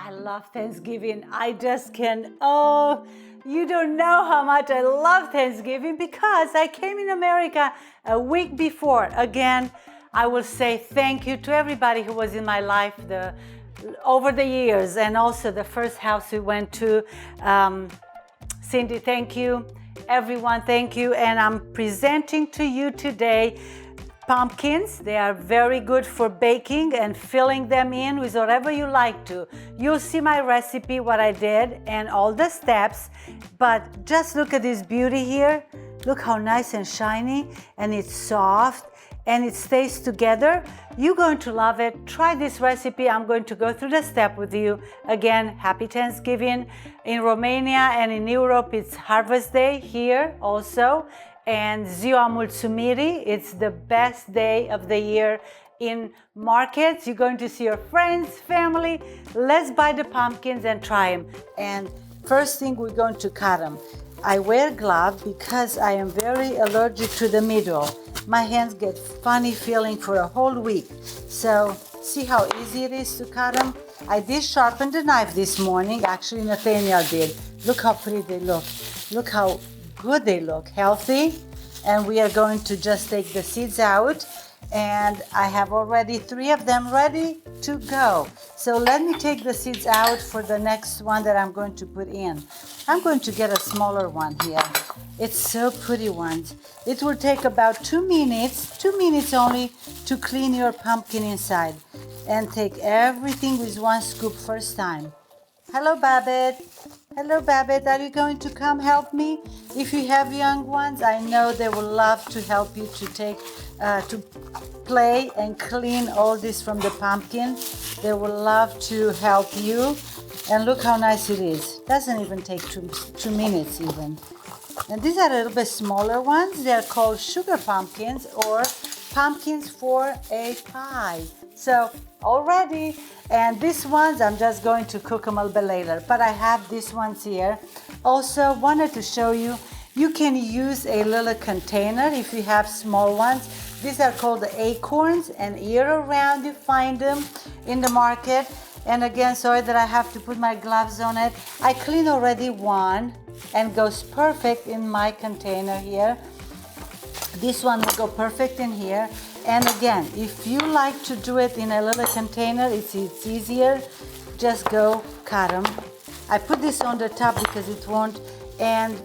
I love Thanksgiving. I just can, oh, you don't know how much I love Thanksgiving because I came in America a week before. Again, I will say thank you to everybody who was in my life over the years, and also the first house we went to. Cindy, thank you. Everyone, thank you. And I'm presenting to you today pumpkins. They are very good for baking and filling them in with whatever you like to. You'll see my recipe, what I did, and all the steps. But just look at this beauty here. Look how nice and shiny, and it's soft, and it stays together. You're going to love it. Try this recipe. I'm going to go through the step with you. Again, happy Thanksgiving. In Romania and in Europe, it's Harvest Day here also. And Ziua Mulțumirii, it's the best day of the year in markets. You're going to see your friends, family. Let's buy the pumpkins and try them. And first thing, we're going to cut them. I wear gloves because I am very allergic to the middle. My hands get funny feeling for a whole week. So see how easy it is to cut them? I did sharpen the knife this morning. Actually, Nathaniel did. Look how pretty they look. Look how good they look, healthy. And we are going to just take the seeds out. And I have already 3 of them ready to go. So let me take the seeds out for the next one that I'm going to put in. I'm going to get a smaller one here. It's so pretty ones. It will take about 2 minutes, 2 minutes only, to clean your pumpkin inside. And take everything with 1 scoop first time. Hello, Babette. Hello, Babette. Are you going to come help me? If you have young ones, I know they will love to help you to play and clean all this from the pumpkin. They will love to help you. And look how nice it is. Doesn't even take 2 minutes even. And these are a little bit smaller ones. They're called sugar pumpkins or pumpkins for a pie. So already, and these ones I'm just going to cook them a little bit later, but I have these ones here. Also wanted to show you, you can use a little container if you have small ones. These are called the acorns, and year around you find them in the market. And again, sorry that I have to put my gloves on it. I cleaned already one and goes perfect in my container here. This one will go perfect in here. And again, if you like to do it in a little container, it's easier. Just go cut them. I put this on the top because it won't, and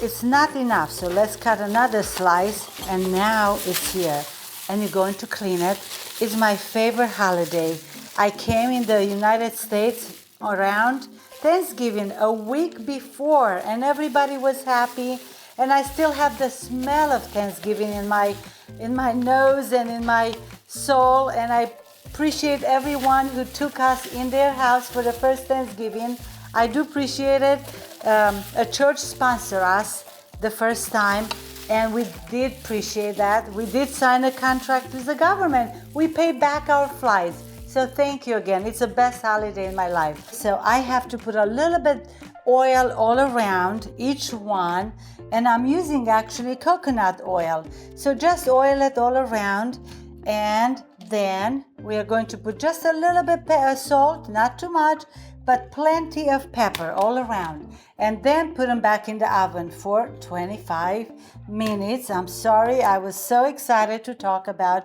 it's not enough. So let's cut another slice, and now it's here. And you're going to clean it. It's my favorite holiday. I came in the United States around Thanksgiving a week before, and everybody was happy. And I still have the smell of Thanksgiving in my nose and in my soul. And I appreciate everyone who took us in their house for the first Thanksgiving. I do appreciate it. A church sponsored us the first time, and we did appreciate that. We did sign a contract with the government. We paid back our flights. So thank you again. It's the best holiday in my life. So I have to put a little bit oil all around each one, and I'm using actually coconut oil. So just oil it all around, and then we are going to put just a little bit salt, not too much, but plenty of pepper all around, and then put them back in the oven for 25 minutes. I'm sorry, I was so excited to talk about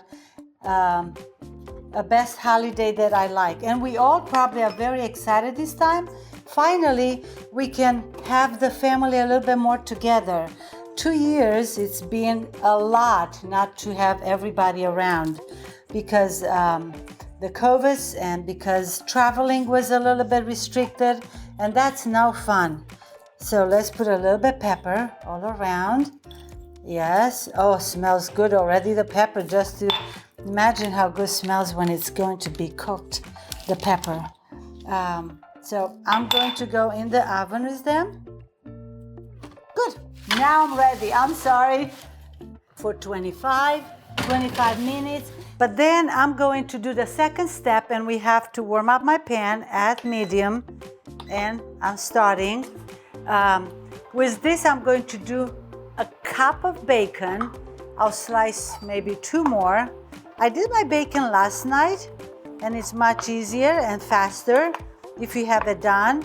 a best holiday that I like, and we all probably are very excited this time. Finally, we can have the family a little bit more together. 2 years, it's been a lot not to have everybody around because the COVID and because traveling was a little bit restricted, and that's no fun. So let's put a little bit pepper all around. Yes, oh, smells good already, the pepper, just to imagine how good it smells when it's going to be cooked, the pepper. So I'm going to go in the oven with them. Good. Now I'm ready. I'm sorry. For 25 minutes. But then I'm going to do the second step, and we have to warm up my pan at medium. And I'm starting. With this, I'm going to do a cup of bacon. I'll slice maybe 2 more. I did my bacon last night, and it's much easier and faster. if you have it done.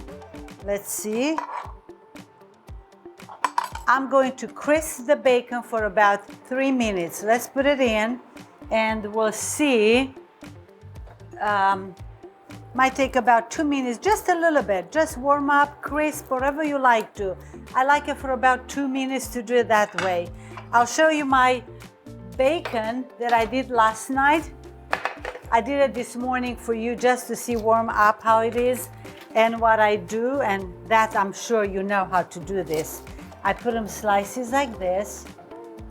Let's see. I'm going to crisp the bacon for about 3 minutes. Let's put it in and we'll see. Might take about 2 minutes, just a little bit. Just warm up, crisp, whatever you like to. I like it for about 2 minutes to do it that way. I'll show you my bacon that I did last night. I did it this morning for you just to see warm up how it is and what I do, and that I'm sure you know how to do this. I put them slices like this,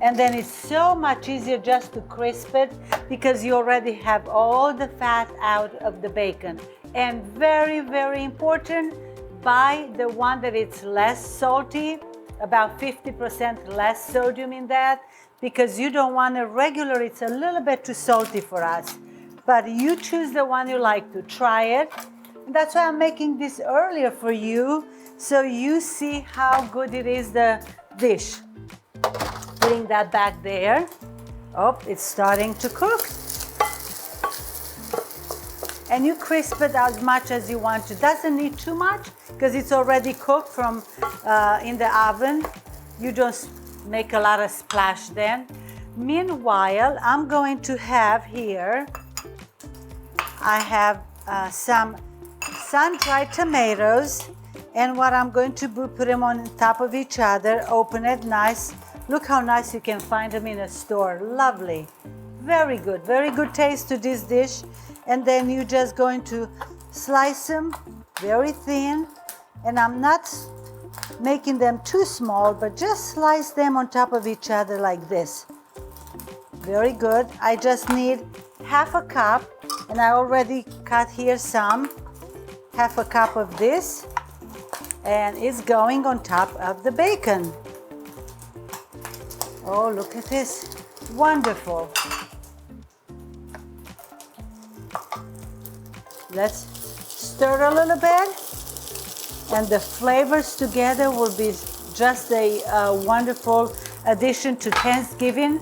and then it's so much easier just to crisp it because you already have all the fat out of the bacon. And very, very important, buy the one that it's less salty, about 50% less sodium in that, because you don't want a regular, it's a little bit too salty for us. But you choose the one you like to try it. And that's why I'm making this earlier for you, so you see how good it is, the dish. Putting that back there. Oh, it's starting to cook. And you crisp it as much as you want to. Doesn't need too much because it's already cooked from in the oven. You just make a lot of splash then. Meanwhile, I'm going to have here, I have some sun-dried tomatoes, and what I'm going to do, put them on top of each other, open it nice. Look how nice you can find them in a store. Lovely. Very good taste to this dish. And then you're just going to slice them very thin, and I'm not making them too small, but just slice them on top of each other like this. Very good. I just need half a cup, and I already cut here some, half a cup of this, and it's going on top of the bacon. Oh, look at this. Wonderful. Let's stir a little bit, and the flavors together will be just a wonderful addition to Thanksgiving.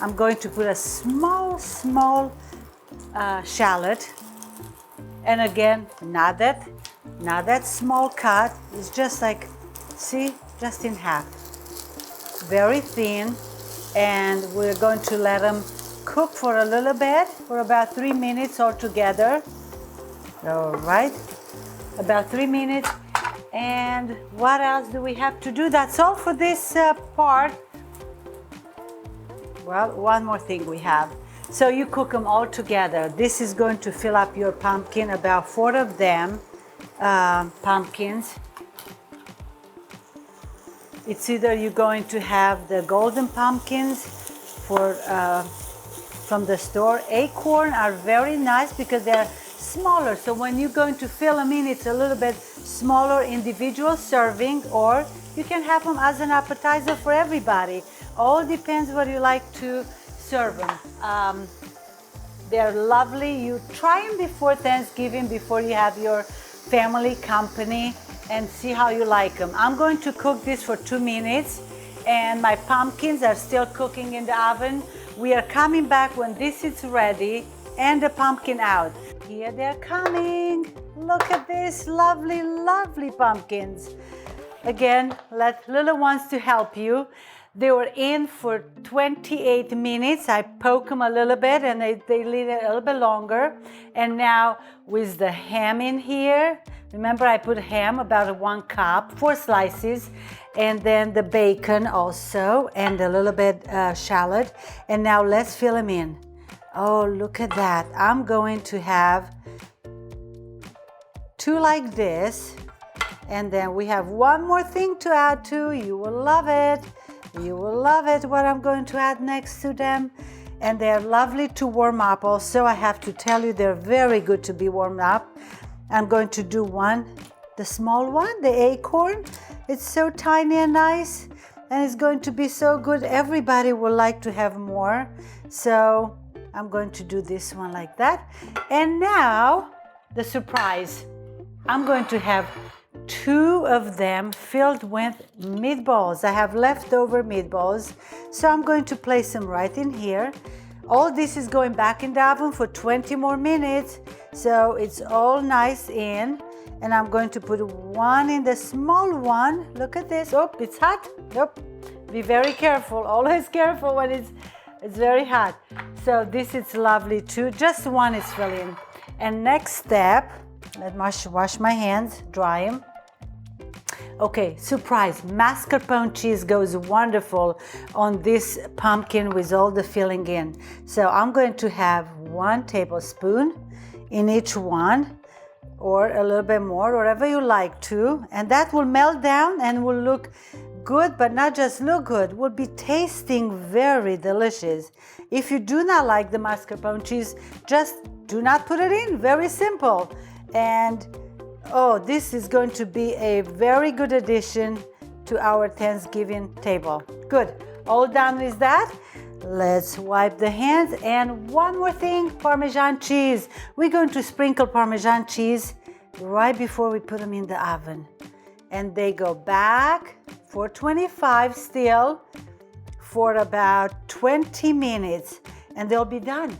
I'm going to put a small shallot, and again, not that small cut. It's just like, see, just in half. Very thin, and we're going to let them cook for a little bit, for about 3 minutes altogether. All right, about 3 minutes. And what else do we have to do? That's all for this part. Well, one more thing we have. So you cook them all together. This is going to fill up your pumpkin, about 4 of them, pumpkins. It's either you're going to have the golden pumpkins from the store. Acorn are very nice because they're smaller. So when you're going to fill them in, it's a little bit smaller individual serving, or you can have them as an appetizer for everybody. All depends what you like to serve them. They're lovely. You try them before Thanksgiving, before you have your family company, and see how you like them. I'm going to cook this for 2 minutes, and my pumpkins are still cooking in the oven. We are coming back when this is ready and the pumpkin out. Here they're coming. Look at this lovely, lovely pumpkins. Again, let little ones to help you. They were in for 28 minutes. I poke them a little bit, and they leave it a little bit longer. And now with the ham in here, remember I put ham, about 1 cup, 4 slices, and then the bacon also, and a little bit shallot. And now let's fill them in. Oh, look at that. I'm going to have 2 like this, and then we have one more thing to add to. You will love it. You will love it what I'm going to add next to them. And they're lovely to warm up also. I have to tell you, they're very good to be warmed up. I'm going to do one, the small one, the acorn. It's so tiny and nice, and it's going to be so good. Everybody will like to have more. So I'm going to do this one like that. And now the surprise. I'm going to have 2 of them filled with meatballs. I have leftover meatballs, so I'm going to place them right in here. All this is going back in the oven for 20 more minutes. So it's all nice in. And I'm going to put one in the small one. Look at this. Oh, it's hot. Nope. Be very careful. Always careful when it's very hot. So this is lovely too. Just one is filling. And next step, let me wash my hands, dry them. Okay, surprise, mascarpone cheese goes wonderful on this pumpkin with all the filling in. So I'm going to have 1 tablespoon in each one, or a little bit more, whatever you like to. And that will melt down and will look good, but not just look good, will be tasting very delicious. If you do not like the mascarpone cheese, just do not put it in, very simple. And oh, this is going to be a very good addition to our Thanksgiving table. Good, all done with that. Let's wipe the hands. And one more thing, Parmesan cheese. We're going to sprinkle Parmesan cheese right before we put them in the oven. And they go back 425 still for about 20 minutes and they'll be done.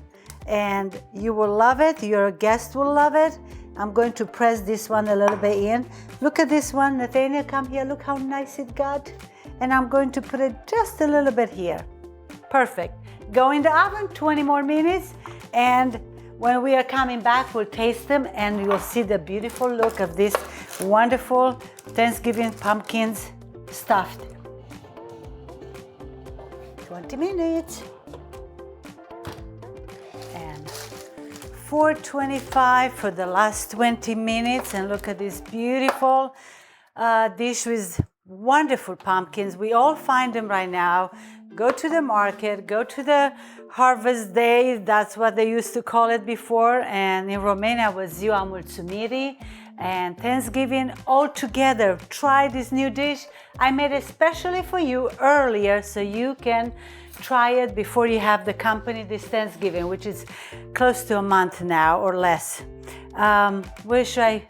And you will love it, your guests will love it. I'm going to press this one a little bit in. Look at this one, Nathaniel, come here, look how nice it got. And I'm going to put it just a little bit here. Perfect. Go in the oven, 20 more minutes, and when we are coming back, we'll taste them and you'll see the beautiful look of this wonderful Thanksgiving pumpkins stuffed. 20 minutes. And 425 for the last 20 minutes. And look at this beautiful dish with wonderful pumpkins. We all find them right now. Go to the market, go to the harvest day. That's what they used to call it before. And in Romania was Ziua Mulțumirii. And Thanksgiving all together. Try this new dish. I made it especially for you earlier so you can try it before you have the company this Thanksgiving, which is close to a month now or less. Where should I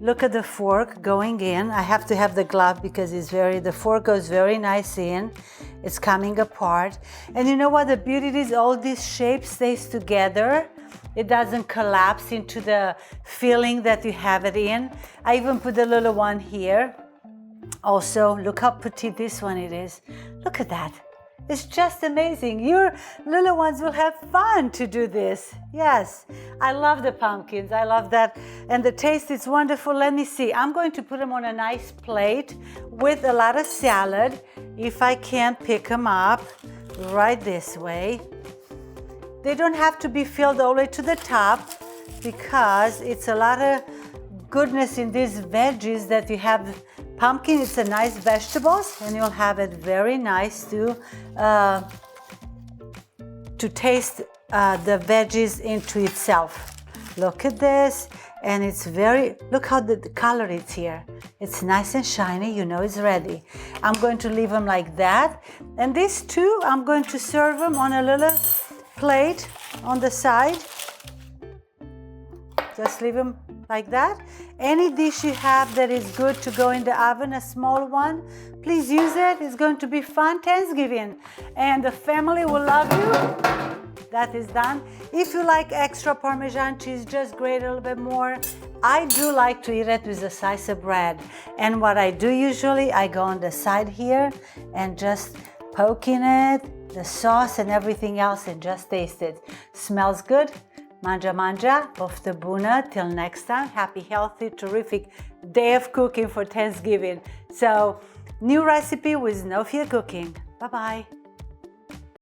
look at the fork going in? I have to have the glove because the fork goes very nice in. It's coming apart. And you know what the beauty is? All these shapes stays together. It doesn't collapse into the filling that you have it in. I even put a little one here. Also, look how petite this one it is. Look at that. It's just amazing. Your little ones will have fun to do this. Yes, I love the pumpkins. I love that. And the taste is wonderful. Let me see. I'm going to put them on a nice plate with a lot of salad. If I can pick them up right this way. They don't have to be filled all the way to the top because it's a lot of goodness in these veggies that you have. Pumpkin, it's a nice vegetables and you'll have it very nice to taste the veggies into itself. Look at this, and it's look how the color is here. It's nice and shiny, you know it's ready. I'm going to leave them like that. And these two, I'm going to serve them on a little plate on the side. Just leave them like that. Any dish you have that is good to go in the oven, a small one, please use it. It's going to be fun Thanksgiving and the family will love you. That is done. If you like extra Parmesan cheese, just grate a little bit more. I do like to eat it with a slice of bread. And what I do usually, I go on the side here and just poke in it, the sauce and everything else, and just taste it. Smells good. Manja manja, poftă bună. Till next time, happy, healthy, terrific day of cooking for Thanksgiving. So, new recipe with no fear cooking. Bye-bye.